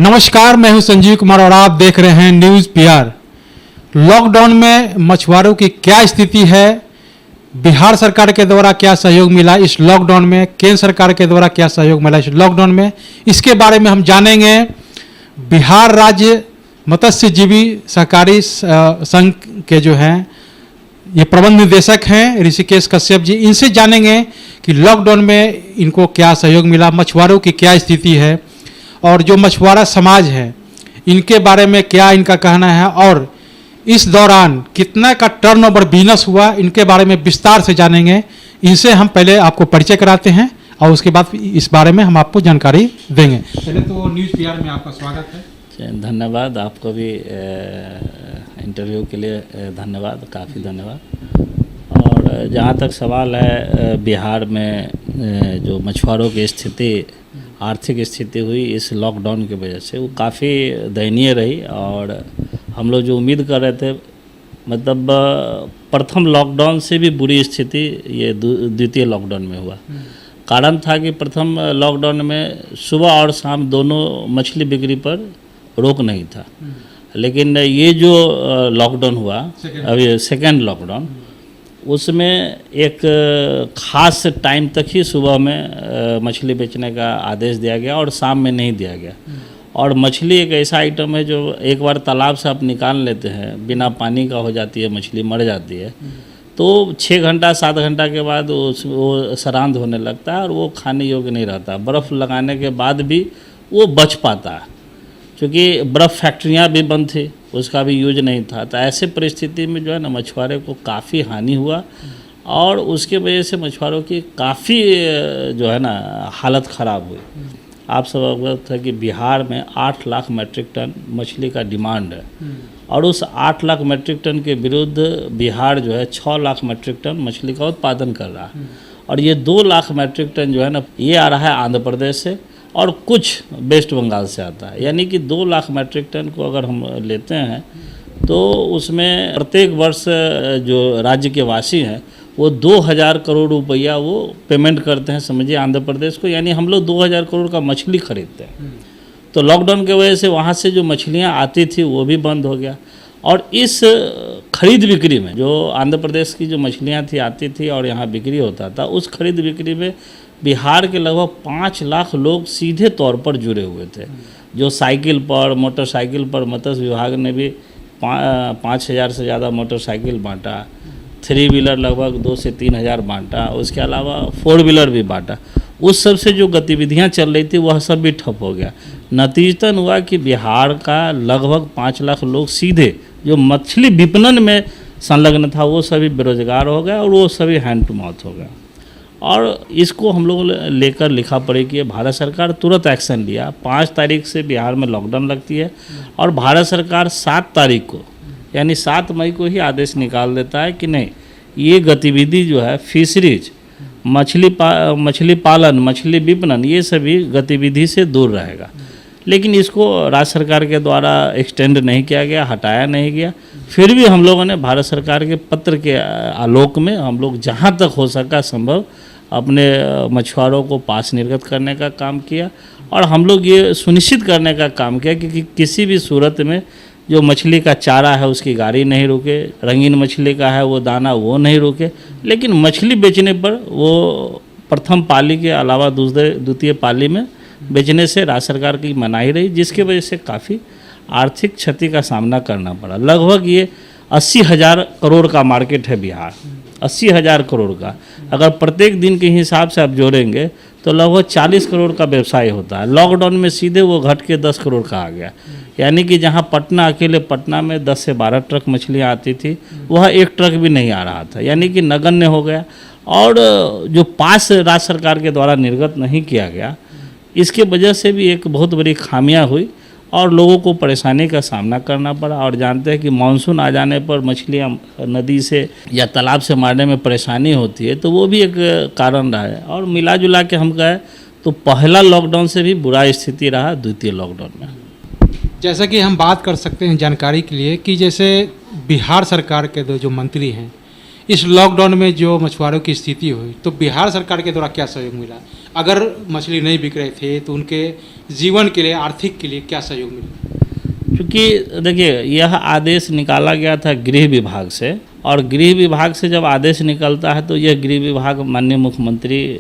नमस्कार, मैं हूं संजीव कुमार और आप देख रहे हैं न्यूज़ पीआर। लॉकडाउन में मछुआरों की क्या स्थिति है, बिहार सरकार के द्वारा क्या सहयोग मिला इस लॉकडाउन में, केंद्र सरकार के द्वारा क्या सहयोग मिला इस लॉकडाउन में, इसके बारे में हम जानेंगे। बिहार राज्य मत्स्यजीवी सहकारी संघ के जो हैं ये प्रबंध निदेशक हैं ऋषिकेश कश्यप जी, इनसे जानेंगे कि लॉकडाउन में इनको क्या सहयोग मिला, मछुआरों की क्या स्थिति है और जो मछुआरा समाज है इनके बारे में क्या इनका कहना है और इस दौरान कितना का टर्नओवर बिजनेस हुआ, इनके बारे में विस्तार से जानेंगे। इनसे हम पहले आपको परिचय कराते हैं और उसके बाद इस बारे में हम आपको जानकारी देंगे। पहले तो न्यूज़ पीआर में आपका स्वागत है। धन्यवाद, आपको भी इंटरव्यू के लिए धन्यवाद, काफ़ी धन्यवाद। और जहाँ तक सवाल है बिहार में जो मछुआरों की स्थिति, आर्थिक स्थिति हुई इस लॉकडाउन की वजह से, वो काफ़ी दयनीय रही। और हम लोग जो उम्मीद कर रहे थे, मतलब प्रथम लॉकडाउन से भी बुरी स्थिति ये द्वितीय लॉकडाउन में हुआ। कारण था कि प्रथम लॉकडाउन में सुबह और शाम दोनों मछली बिक्री पर रोक नहीं था, लेकिन ये जो लॉकडाउन हुआ अभी सेकेंड लॉकडाउन, उसमें एक ख़ास टाइम तक ही सुबह में मछली बेचने का आदेश दिया गया और शाम में नहीं दिया गया। और मछली एक ऐसा आइटम है जो एक बार तालाब से आप निकाल लेते हैं, बिना पानी का हो जाती है, मछली मर जाती है, तो 6 घंटा 7 घंटा के बाद वो सरांध होने लगता है और वो खाने योग्य नहीं रहता। बर्फ़ लगाने के बाद भी वो बच पाता है, क्योंकि बर्फ़ फैक्ट्रियाँ भी बंद थी, उसका भी यूज नहीं था। तो ऐसे परिस्थिति में जो है ना मछुआरे को काफ़ी हानि हुआ और उसके वजह से मछुआरों की काफ़ी जो है ना हालत ख़राब हुई। आप सब अवगत है कि बिहार में 8 लाख मीट्रिक टन मछली का डिमांड है और उस 8 लाख मीट्रिक टन के विरुद्ध बिहार जो है 6 लाख मीट्रिक टन मछली का उत्पादन कर रहा है। और ये 2 लाख मीट्रिक टन जो है ना, ये आ रहा है आंध्र प्रदेश से और कुछ वेस्ट बंगाल से आता है। यानी कि 2 लाख मीट्रिक टन को अगर हम लेते हैं तो उसमें प्रत्येक वर्ष जो राज्य के वासी हैं वो 2000 करोड़ रुपया वो पेमेंट करते हैं, समझिए, आंध्र प्रदेश को। यानी हम लोग 2000 करोड़ का मछली खरीदते हैं। तो लॉकडाउन की वजह से वहाँ से जो मछलियाँ आती थी वो भी बंद हो गया। और इस खरीद बिक्री में जो आंध्र प्रदेश की जो मछलियाँ थी आती थी और यहाँ बिक्री होता था, उस खरीद बिक्री में बिहार के लगभग 5 लाख लोग सीधे तौर पर जुड़े हुए थे। जो साइकिल पर, मोटरसाइकिल पर, मत्स्य विभाग ने भी 5000 से ज़्यादा मोटरसाइकिल बांटा, 3 व्हीलर लगभग 2 से 3 हज़ार बांटा, उसके अलावा 4 व्हीलर भी बांटा। उस सब से जो गतिविधियां चल रही थी वह सब भी ठप हो गया। नतीजतन हुआ कि बिहार का लगभग 5 लाख लोग सीधे जो मछली विपणन में संलग्न था वो सभी बेरोजगार हो गए और वो सभी हैंड टू माउथ हो गए। और इसको हम लोग लेकर लिखा पड़ी कि भारत सरकार तुरंत एक्शन लिया। 5 तारीख से बिहार में लॉकडाउन लगती है और भारत सरकार 7 तारीख को यानी 7 मई को ही आदेश निकाल देता है कि नहीं, ये गतिविधि जो है फिशरीज, मछली पालन, मछली विपणन, ये सभी गतिविधि से दूर रहेगा। लेकिन इसको राज्य सरकार के द्वारा एक्सटेंड नहीं किया गया, हटाया नहीं गया। फिर भी हम लोगों ने भारत सरकार के पत्र के आलोक में हम लोग जहाँ तक हो सका संभव अपने मछुआरों को पास निर्गत करने का काम किया और हम लोग ये सुनिश्चित करने का काम किया कि किसी भी सूरत में जो मछली का चारा है उसकी गाड़ी नहीं रुके, रंगीन मछली का है वो दाना वो नहीं रुके। लेकिन मछली बेचने पर वो प्रथम पाली के अलावा द्वितीय पाली में बेचने से राज्य सरकार की मनाही रही, जिसकी वजह से काफ़ी आर्थिक क्षति का सामना करना पड़ा। लगभग ये 80,000 करोड़ का मार्केट है बिहार, 80,000 करोड़ का। अगर प्रत्येक दिन के हिसाब से आप जोड़ेंगे तो लगभग 40 करोड़ का व्यवसाय होता है। लॉकडाउन में सीधे वो घट के 10 करोड़ का आ गया। यानी कि जहां पटना, अकेले पटना में 10 से 12 ट्रक मछलियाँ आती थी, वह 1 ट्रक भी नहीं आ रहा था। यानी कि नगण्य हो गया। और जो पास राज्य सरकार के द्वारा निर्गत नहीं किया गया, इसके वजह से भी एक बहुत बड़ी खामियां हुई और लोगों को परेशानी का सामना करना पड़ा। और जानते हैं कि मानसून आ जाने पर मछलियां नदी से या तालाब से मारने में परेशानी होती है, तो वो भी एक कारण रहा है। और मिला जुला के हम कहें तो पहला लॉकडाउन से भी बुरा स्थिति रहा द्वितीय लॉकडाउन में। जैसा कि हम बात कर सकते हैं जानकारी के लिए कि जैसे बिहार सरकार के जो मंत्री हैं, इस लॉकडाउन में जो मछुआरों की स्थिति हुई तो बिहार सरकार के द्वारा क्या सहयोग मिला अगर मछली नहीं बिक रहे थे तो उनके जीवन के लिए, आर्थिक के लिए क्या सहयोग मिला? क्योंकि देखिए, यह आदेश निकाला गया था गृह विभाग से, और गृह विभाग से जब आदेश निकलता है तो यह गृह विभाग माननीय मुख्यमंत्री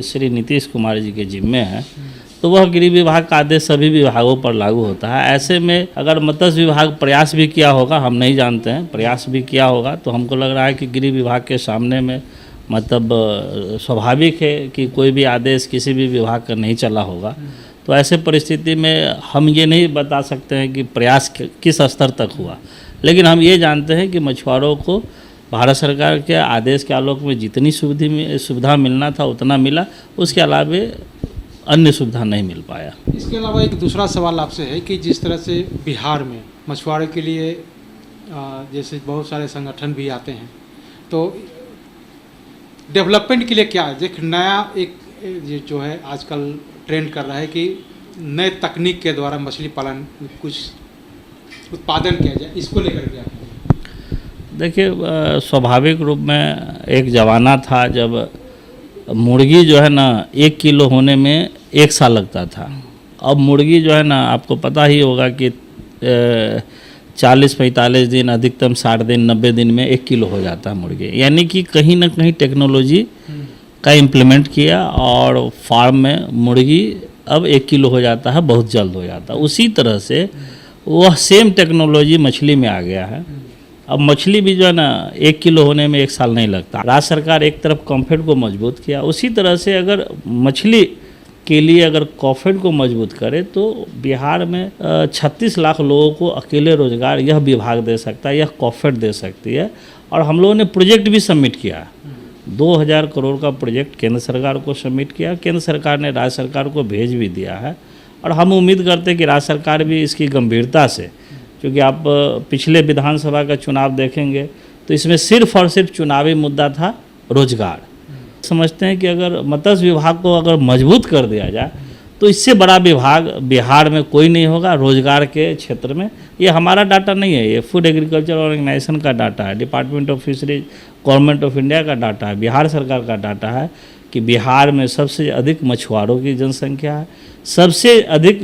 श्री नीतीश कुमार जी के जिम्मे है, तो वह गृह विभाग का आदेश सभी विभागों पर लागू होता है। ऐसे में अगर मत्स्य विभाग प्रयास भी किया होगा, हम नहीं जानते हैं, प्रयास भी किया होगा, तो हमको लग रहा है कि गृह विभाग के सामने में मतलब स्वाभाविक है कि कोई भी आदेश किसी भी विभाग का नहीं चला होगा। तो ऐसे परिस्थिति में हम ये नहीं बता सकते हैं कि प्रयास किस स्तर तक हुआ, लेकिन हम ये जानते हैं कि मछुआरों को भारत सरकार के आदेश के आलोक में जितनी सुविधा मिलना था उतना मिला, उसके अलावा अन्य सुविधा नहीं मिल पाया। इसके अलावा एक दूसरा सवाल आपसे है कि जिस तरह से बिहार में मछुआरों के लिए जैसे बहुत सारे संगठन भी आते हैं, तो डेवलपमेंट के लिए क्या है? एक नया ये जो है आजकल ट्रेंड कर रहा है कि नए तकनीक के द्वारा मछली पालन कुछ उत्पादन किया जाए, इसको लेकर के देखिए, स्वाभाविक रूप में एक ज़माना था जब मुर्गी जो है ना 1 किलो होने में 1 साल लगता था। अब मुर्गी जो है ना, आपको पता ही होगा कि 40-45 दिन, अधिकतम 60 दिन, 90 दिन में 1 किलो हो जाता है मुर्गी। यानी कि कहीं ना कहीं टेक्नोलॉजी का इम्प्लीमेंट किया और फार्म में मुर्गी अब 1 किलो हो जाता है, बहुत जल्द हो जाता है। उसी तरह से वह सेम टेक्नोलॉजी मछली में आ गया है। अब मछली भी जो है ना 1 किलो होने में 1 साल नहीं लगता। राज्य सरकार एक तरफ कॉम्फेड को मजबूत किया, उसी तरह से अगर मछली के लिए अगर कॉम्फेड को मजबूत करे तो बिहार में 36 लाख लोगों को अकेले रोजगार यह विभाग दे सकता है, यह कॉम्फेड दे सकती है। और हम लोगों ने प्रोजेक्ट भी सबमिट किया, 2000 करोड़ का प्रोजेक्ट केंद्र सरकार को सबमिट किया, केंद्र सरकार ने राज्य सरकार को भेज भी दिया है। और हम उम्मीद करते हैं कि राज्य सरकार भी इसकी गंभीरता से, क्योंकि आप पिछले विधानसभा का चुनाव देखेंगे तो इसमें सिर्फ और सिर्फ चुनावी मुद्दा था रोजगार। समझते हैं कि अगर मत्स्य विभाग को अगर मजबूत कर दिया जाए तो इससे बड़ा विभाग बिहार में कोई नहीं होगा रोजगार के क्षेत्र में। ये हमारा डाटा नहीं है, ये फूड एग्रीकल्चर ऑर्गेनाइजेशन का डाटा है, department of fisheries, government of India का डाटा है, बिहार सरकार का डाटा है कि बिहार में सबसे अधिक मछुआरों की जनसंख्या है, सबसे अधिक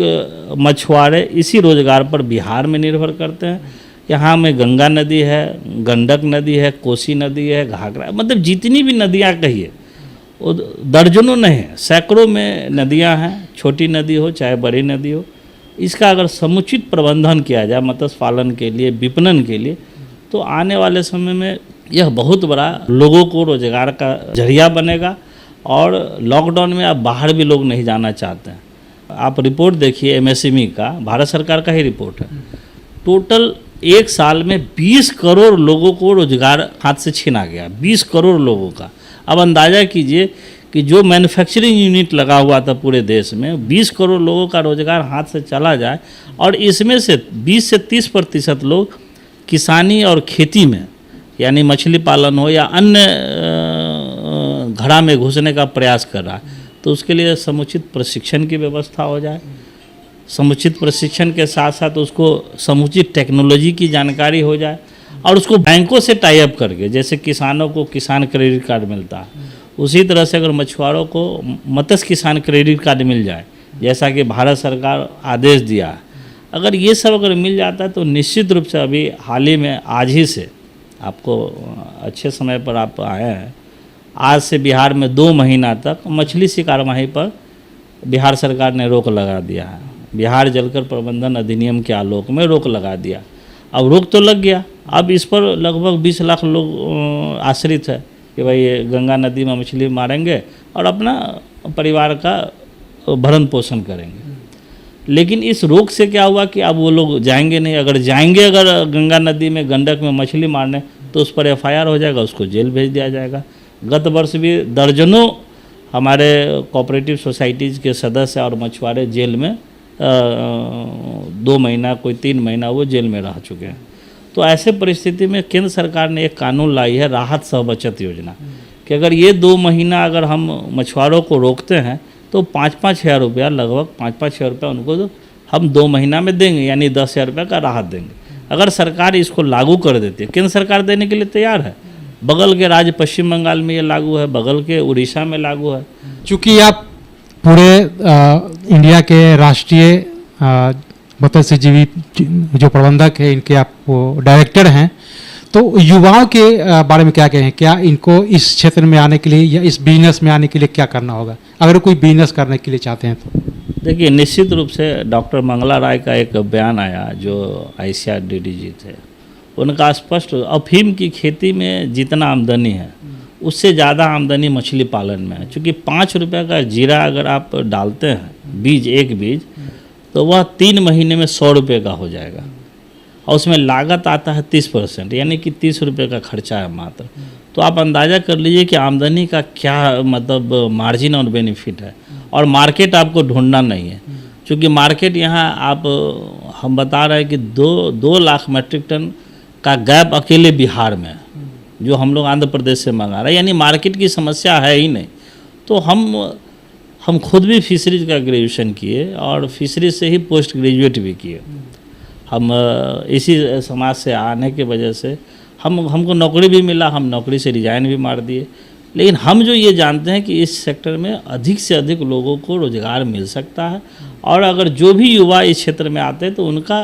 मछुआरे इसी रोजगार पर बिहार में निर्भर करते हैं। यहाँ में गंगा नदी है, गंडक नदी है, कोसी नदी है, घाघरा, मतलब जितनी भी नदियाँ कहिए वो दर्जनों नहीं है, सैकड़ों में नदियाँ हैं, छोटी नदी हो चाहे बड़ी नदी हो। इसका अगर समुचित प्रबंधन किया जाए मत्स्य पालन के लिए, विपणन के लिए, तो आने वाले समय में यह बहुत बड़ा लोगों को रोजगार का जरिया बनेगा। और लॉकडाउन में अब बाहर भी लोग नहीं जाना चाहते हैं। आप रिपोर्ट देखिए एमएसएमई का, भारत सरकार का ही रिपोर्ट है, टोटल 1 साल में 20 करोड़ लोगों को रोजगार हाथ से छीना गया, 20 करोड़ लोगों का। अब अंदाज़ा कीजिए कि जो मैन्युफैक्चरिंग यूनिट लगा हुआ था पूरे देश में, 20 करोड़ लोगों का रोजगार हाथ से चला जाए, और इसमें से 20 से 30% लोग किसानी और खेती में, यानी मछली पालन हो या अन्य घड़ा में घुसने का प्रयास कर रहा है, तो उसके लिए समुचित प्रशिक्षण की व्यवस्था हो जाए। समुचित प्रशिक्षण के साथ साथ उसको समुचित टेक्नोलॉजी की जानकारी हो जाए, और उसको बैंकों से टाई अप करके, जैसे किसानों को किसान क्रेडिट कार्ड मिलता है, उसी तरह से अगर मछुआरों को मत्स्य किसान क्रेडिट कार्ड मिल जाए, जैसा कि भारत सरकार आदेश दिया है, अगर ये सब अगर मिल जाता है तो निश्चित रूप से अभी हाल ही में आज ही से, आपको अच्छे समय पर आप आए हैं, आज से बिहार में 2 महीना तक मछली शिकार माही पर बिहार सरकार ने रोक लगा दिया है। बिहार जलकर प्रबंधन अधिनियम के आलोक में रोक लगा दिया। अब रोक तो लग गया, अब इस पर लगभग 20 लाख लोग आश्रित है कि भाई ये गंगा नदी में मछली मारेंगे और अपना परिवार का भरण पोषण करेंगे। लेकिन इस रोक से क्या हुआ कि अब वो लोग जाएंगे नहीं। अगर जाएंगे अगर गंगा नदी में, गंडक में मछली मारने, तो उस पर FIR हो जाएगा, उसको जेल भेज दिया जाएगा। गत वर्ष भी दर्जनों हमारे कोऑपरेटिव सोसाइटीज़ के सदस्य और मछुआरे जेल में 2 महीना, कोई 3 महीना वो जेल में रह चुके हैं। तो ऐसे परिस्थिति में केंद्र सरकार ने एक कानून लाई है, राहत सह बचत योजना, कि अगर ये 2 महीना अगर हम मछुआरों को रोकते हैं तो 5-5 हज़ार रुपया, लगभग 5-5 हज़ार रुपया उनको तो हम 2 महीना में देंगे, यानी 10 हज़ार रुपया का राहत देंगे। अगर सरकार इसको लागू कर देती है, केंद्र सरकार देने के लिए तैयार है, बगल के राज्य पश्चिम बंगाल में ये लागू है, बगल के उड़ीसा में लागू है। चूंकि आप पूरे इंडिया के राष्ट्रीय मत्स्यजीवी जो प्रबंधक है, इनके आप वो डायरेक्टर हैं, तो युवाओं के बारे में क्या कहें? क्या इनको इस क्षेत्र में आने के लिए या इस बिजनेस में आने के लिए क्या करना होगा, अगर कोई बिजनेस करने के लिए चाहते हैं तो? देखिए, निश्चित रूप से डॉक्टर मंगला राय का एक बयान आया जो ICRDDG थे, उनका स्पष्ट, अफीम की खेती में जितना आमदनी है उससे ज़्यादा आमदनी मछली पालन में है। क्योंकि 5 रुपये का जीरा अगर आप डालते हैं बीज, एक बीज, तो वह 3 महीने में 100 रुपये का हो जाएगा और उसमें लागत आता है 30%, यानी कि 30 रुपये का खर्चा है मात्र। तो आप अंदाज़ा कर लीजिए कि आमदनी का क्या मतलब मार्जिन और बेनिफिट है। और मार्केट आपको ढूंढना नहीं है, क्योंकि मार्केट यहाँ आप, हम बता रहे हैं कि 2 लाख मीट्रिक टन का गैप अकेले बिहार में है, जो हम लोग आंध्र प्रदेश से मंगा रहे हैं, यानी मार्केट की समस्या है ही नहीं। तो हम खुद भी फिशरीज का ग्रेजुएशन किए और फिशरीज से ही पोस्ट ग्रेजुएट भी किए। हम इसी समाज से आने की वजह से हमको नौकरी भी मिला, हम नौकरी से रिजाइन भी मार दिए। लेकिन हम जो ये जानते हैं कि इस सेक्टर में अधिक से अधिक लोगों को रोज़गार मिल सकता है, और अगर जो भी युवा इस क्षेत्र में आते हैं तो उनका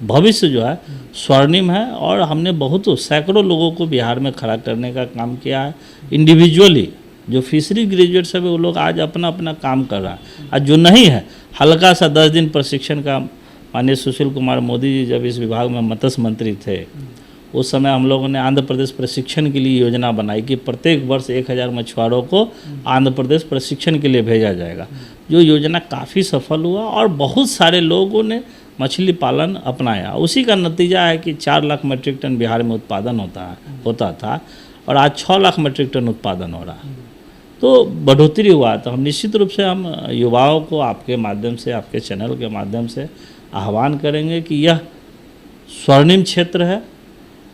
भविष्य जो है स्वर्णिम है। और हमने सैकड़ों लोगों को बिहार में खड़ा करने का काम किया है। इंडिविजुअली जो फिशरी ग्रेजुएट सब है वो लोग आज अपना अपना काम कर रहा है, और जो नहीं है हल्का सा 10 दिन प्रशिक्षण का, माननीय सुशील कुमार मोदी जी जब इस विभाग में मत्स्य मंत्री थे, उस समय हम लोगों ने आंध्र प्रदेश प्रशिक्षण के लिए योजना बनाई कि प्रत्येक वर्ष 1000 मछुआरों को आंध्र प्रदेश प्रशिक्षण के लिए भेजा जाएगा। जो योजना काफ़ी सफल हुआ और बहुत सारे लोगों ने मछली पालन अपनाया। उसी का नतीजा है कि 4 लाख मीट्रिक टन बिहार में उत्पादन होता था और आज 6 लाख मीट्रिक टन उत्पादन हो रहा है। तो बढ़ोतरी हुआ। तो हम निश्चित रूप से हम युवाओं को आपके माध्यम से, आपके चैनल के माध्यम से आह्वान करेंगे कि यह स्वर्णिम क्षेत्र है,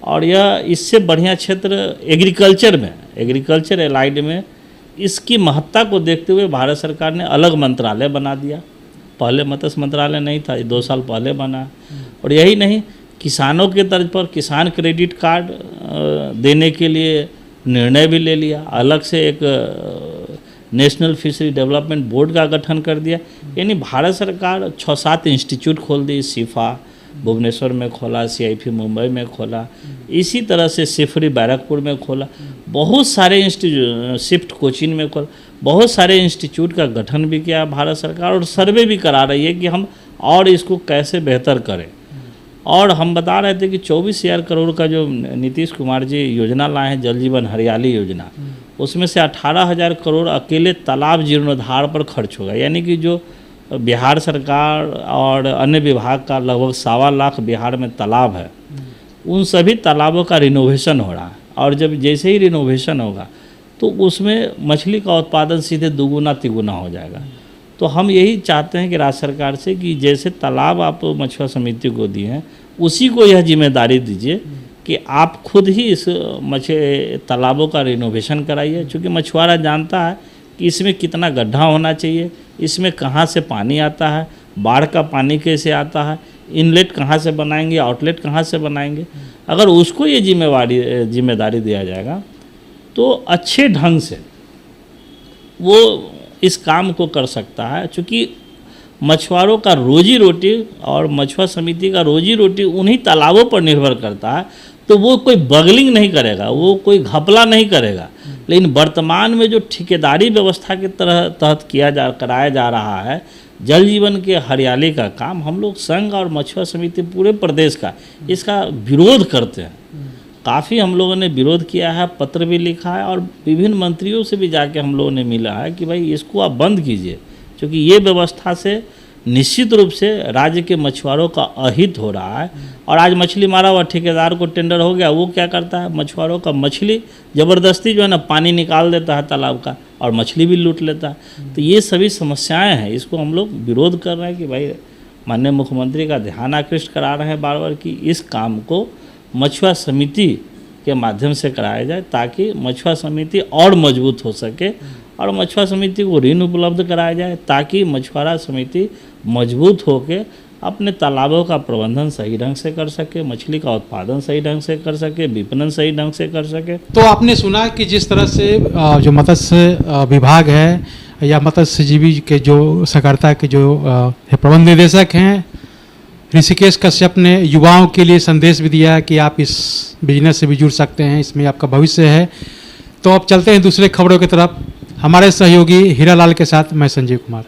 और यह इससे बढ़िया क्षेत्र एग्रीकल्चर एलाइड में इसकी महत्ता को देखते हुए भारत सरकार ने अलग मंत्रालय बना दिया। पहले मत्स्य मंत्रालय नहीं था, 2 साल पहले बना। और यही नहीं, किसानों के तर्ज पर किसान क्रेडिट कार्ड देने के लिए निर्णय भी ले लिया। अलग से एक नेशनल फिशरी डेवलपमेंट बोर्ड का गठन कर दिया। यानी भारत सरकार 6-7 इंस्टीट्यूट खोल दी। सिफा भुवनेश्वर में खोला, CIF मुंबई में खोला, इसी तरह से सिफरी बैरकपुर में खोला, बहुत सारे इंस्टीट्यूट, शिफ्ट कोचिन में खोला, बहुत सारे इंस्टीट्यूट का गठन भी किया भारत सरकार, और सर्वे भी करा रही है कि हम और इसको कैसे बेहतर करें। और हम बता रहे थे कि 24,000 करोड़ का जो नीतीश कुमार जी योजना लाए हैं, जल जीवन हरियाली योजना, उसमें से 18,000 करोड़ अकेले तालाब जीर्णोद्धार पर खर्च होगा। यानी कि जो बिहार सरकार और अन्य विभाग का लगभग 2.25 लाख बिहार में तालाब है, उन सभी तालाबों का रिनोवेशन हो रहा है। और जब जैसे ही रिनोवेशन होगा तो उसमें मछली का उत्पादन सीधे 2-3 हो जाएगा। तो हम यही चाहते हैं कि राज्य सरकार से कि जैसे तालाब आप मछुआ समिति को दिए हैं, उसी को यह जिम्मेदारी दीजिए कि आप खुद ही इस तालाबों का रिनोवेशन कराइए। क्योंकि मछुआरा जानता है कि इसमें कितना गड्ढा होना चाहिए, इसमें कहाँ से पानी आता है, बाढ़ का पानी कैसे आता है, इनलेट कहाँ से बनाएंगे, आउटलेट कहाँ से बनाएंगे। अगर उसको ये जिम्मेदारी दिया जाएगा तो अच्छे ढंग से वो इस काम को कर सकता है। क्योंकि मछुआरों का रोजी रोटी और मछुआ समिति का रोजी रोटी उन्हीं तालाबों पर निर्भर करता है। तो वो कोई बगलिंग नहीं करेगा, वो कोई घपला नहीं करेगा। लेकिन वर्तमान में जो ठेकेदारी व्यवस्था के तहत कराया जा रहा है जल जीवन के हरियाली का काम, हम लोग संघ और मछुआ समिति पूरे प्रदेश का इसका विरोध करते हैं। काफ़ी हम लोगों ने विरोध किया है, पत्र भी लिखा है, और विभिन्न मंत्रियों से भी जाके हम लोगों ने मिला है कि भाई इसको आप बंद कीजिए। क्योंकि ये व्यवस्था से निश्चित रूप से राज्य के मछुआरों का अहित हो रहा है। और आज मछली मारा हुआ ठेकेदार को टेंडर हो गया, वो क्या करता है, मछुआरों का मछली ज़बरदस्ती जो है ना पानी निकाल देता है तालाब का, और मछली भी लूट लेता है। तो ये सभी समस्याएं हैं, इसको हम लोग विरोध कर रहे हैं कि भाई माननीय मुख्यमंत्री का ध्यान आकृष्ट करा रहे हैं बार बार कि इस काम को मछुआ समिति के माध्यम से कराया जाए, ताकि मछुआ समिति और मजबूत हो सके और मछुआरा समिति को ऋण उपलब्ध कराया जाए, ताकि मछुआरा समिति मजबूत होकर अपने तालाबों का प्रबंधन सही ढंग से कर सके, मछली का उत्पादन सही ढंग से कर सके, विपणन सही ढंग से कर सके। तो आपने सुना कि जिस तरह से जो मत्स्य विभाग है या मत्स्यजीवी के जो सहकारिता के जो प्रबंध निदेशक हैं ऋषिकेश कश्यप ने युवाओं के लिए संदेश भी दिया कि आप इस बिजनेस से भी जुड़ सकते हैं, इसमें आपका भविष्य है। तो अब चलते हैं दूसरे खबरों की तरफ। हमारे सहयोगी हीरालाल के साथ मैं संजीव कुमार।